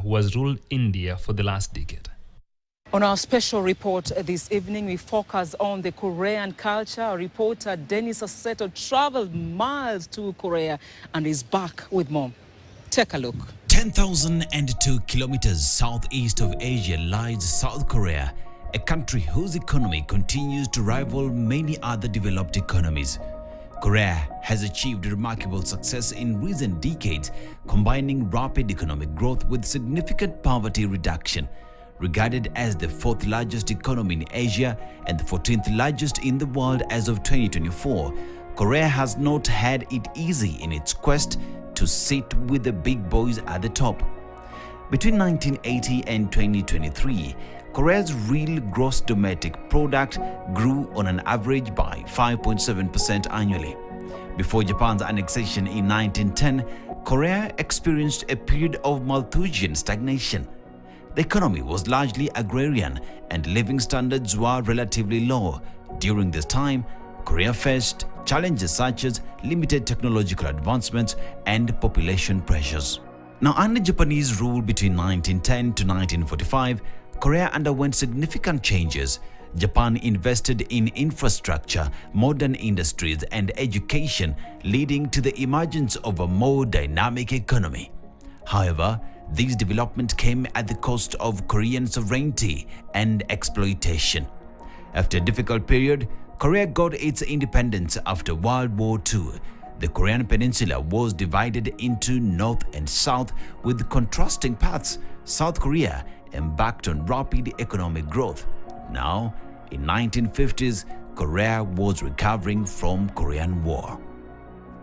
who has ruled India for the last decade. On our special report this evening, we focus on the Korean culture. Our reporter Dennis Asseto traveled miles to Korea and is back with more. Take a look. 10,002 kilometers southeast of Asia lies South Korea, a country whose economy continues to rival many other developed economies. Korea has achieved remarkable success in recent decades, combining rapid economic growth with significant poverty reduction. Regarded as the fourth largest economy in Asia and the 14th largest in the world as of 2024, Korea has not had it easy in its quest to sit with the big boys at the top. Between 1980 and 2023, Korea's real gross domestic product grew on an average by 5.7% annually. Before Japan's annexation in 1910, Korea experienced a period of Malthusian stagnation. The economy was largely agrarian and living standards were relatively low. During this time, Korea faced challenges such as limited technological advancements and population pressures. Now, under Japanese rule between 1910 to 1945, Korea underwent significant changes. Japan invested in infrastructure, modern industries, and education, leading to the emergence of a more dynamic economy. However, these developments came at the cost of Korean sovereignty and exploitation. After a difficult period, Korea got its independence after World War II. The Korean peninsula was divided into North and South with contrasting paths. South Korea embarked on rapid economic growth. Now, in 1950s, Korea was recovering from Korean War.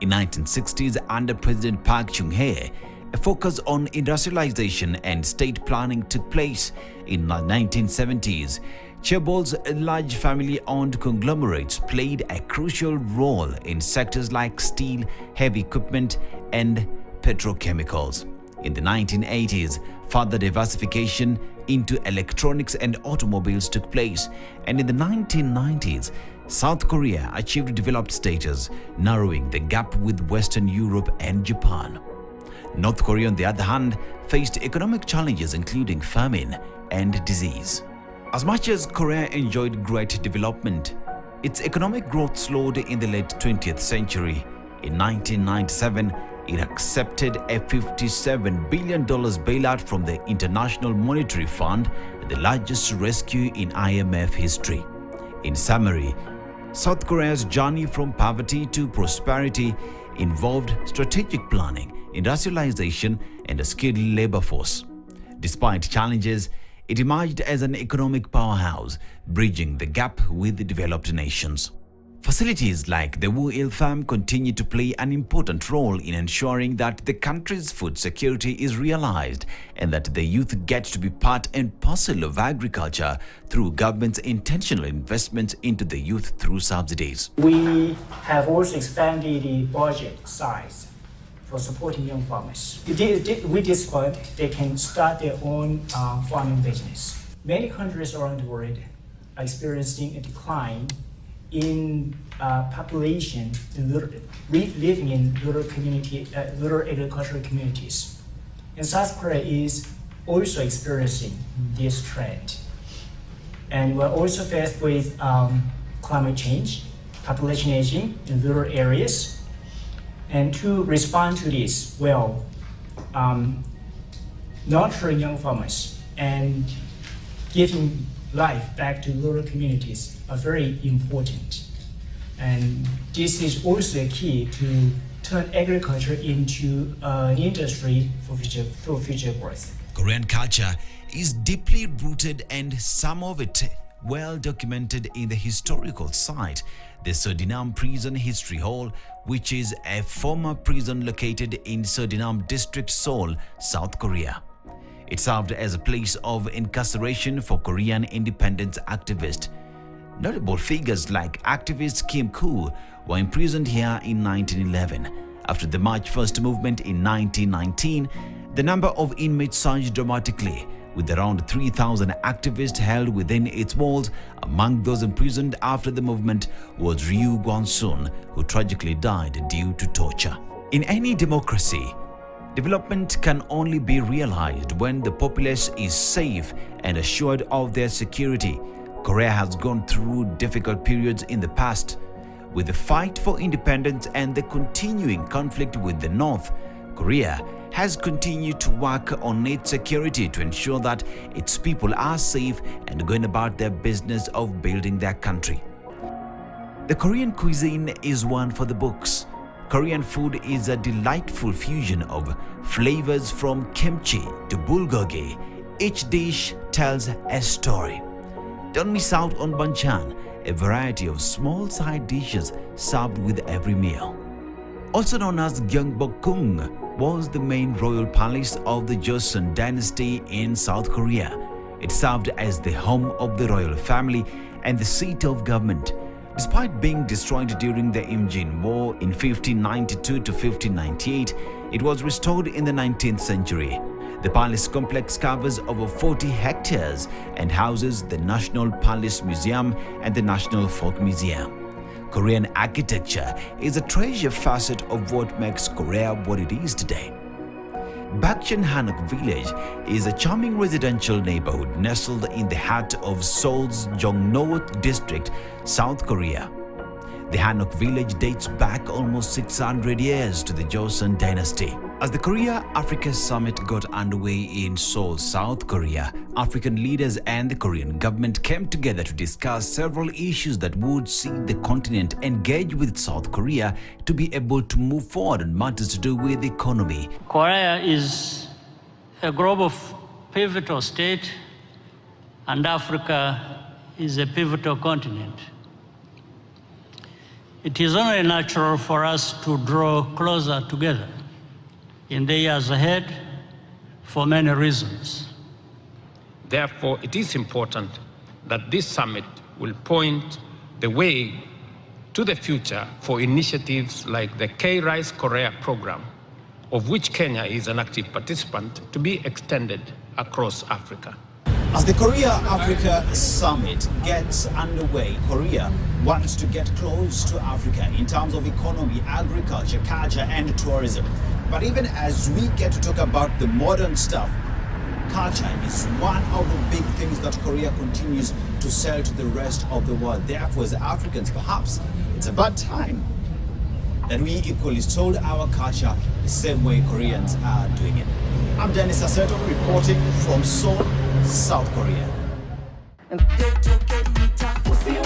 In 1960s, under President Park Chung-hee, a focus on industrialization and state planning took place. In the 1970s, Chaebol's large family-owned conglomerates played a crucial role in sectors like steel, heavy equipment, and petrochemicals. In the 1980s, further diversification into electronics and automobiles took place, and in the 1990s, South Korea achieved developed status, narrowing the gap with Western Europe and Japan. North Korea, on the other hand, faced economic challenges including famine and disease. As much as Korea enjoyed great development, its economic growth slowed in the late 20th century. In 1997, it accepted a $57 billion bailout from the International Monetary Fund, the largest rescue in IMF history. In summary, South Korea's journey from poverty to prosperity involved strategic planning, industrialization, and a skilled labor force. Despite challenges, it emerged as an economic powerhouse, bridging the gap with the developed nations. Facilities like the Wu-Il Farm continue to play an important role in ensuring that the country's food security is realized and that the youth get to be part and parcel of agriculture through government's intentional investments into the youth through subsidies. We have also expanded the budget size for supporting young farmers. With this fund, they can start their own farming business. Many countries around the world are experiencing a decline in population living in rural agricultural communities. And South Korea is also experiencing this trend. And we're also faced with climate change, population aging in rural areas. And to respond to this, nurturing young farmers and giving life back to rural communities are very important. And this is also a key to turn agriculture into an industry for future growth. Korean culture is deeply rooted and some of it well documented in the historical site, the Serdinam Prison History Hall, which is a former prison located in Serdinam District, Seoul, South Korea. It served as a place of incarceration for Korean independence activists. Notable figures like activist Kim Koo were imprisoned here in 1911. After the March 1st movement in 1919, the number of inmates surged dramatically, with around 3,000 activists held within its walls. Among those imprisoned after the movement was Ryu Gwan-sun, who tragically died due to torture. In any democracy, Development can only be realized when the populace is safe and assured of their security. Korea has gone through difficult periods in the past. With the fight for independence and the continuing conflict with the North, Korea has continued to work on its security to ensure that its people are safe and going about their business of building their country. The Korean cuisine is one for the books. Korean food is a delightful fusion of flavors from kimchi to bulgogi. Each dish tells a story. Don't miss out on banchan, a variety of small side dishes served with every meal. Also known as Gyeongbokgung, was the main royal palace of the Joseon dynasty in South Korea. It served as the home of the royal family and the seat of government. Despite being destroyed during the Imjin War in 1592 to 1598, it was restored in the 19th century. The palace complex covers over 40 hectares and houses the National Palace Museum and the National Folk Museum. Korean architecture is a treasure facet of what makes Korea what it is today. Bakcheon Hanok Village is a charming residential neighborhood nestled in the heart of Seoul's Jongno district, South Korea. The Hanok village dates back almost 600 years to the Joseon dynasty. As the Korea-Africa Summit got underway in Seoul, South Korea, African leaders and the Korean government came together to discuss several issues that would see the continent engage with South Korea to be able to move forward on matters to do with the economy. Korea is a global pivotal state, and Africa is a pivotal continent. It is only natural for us to draw closer together in the years ahead for many reasons. Therefore, it is important that this summit will point the way to the future for initiatives like the K-Rise Korea program, of which Kenya is an active participant, to be extended across Africa. As the Korea-Africa Summit gets underway, Korea wants to get close to Africa in terms of economy, agriculture, culture, and tourism. But even as we get to talk about the modern stuff, culture is one of the big things that Korea continues to sell to the rest of the world. Therefore, as Africans, perhaps it's about time that we equally sold our culture the same way Koreans are doing it. I'm Dennis Aseto reporting from Seoul, South Korea.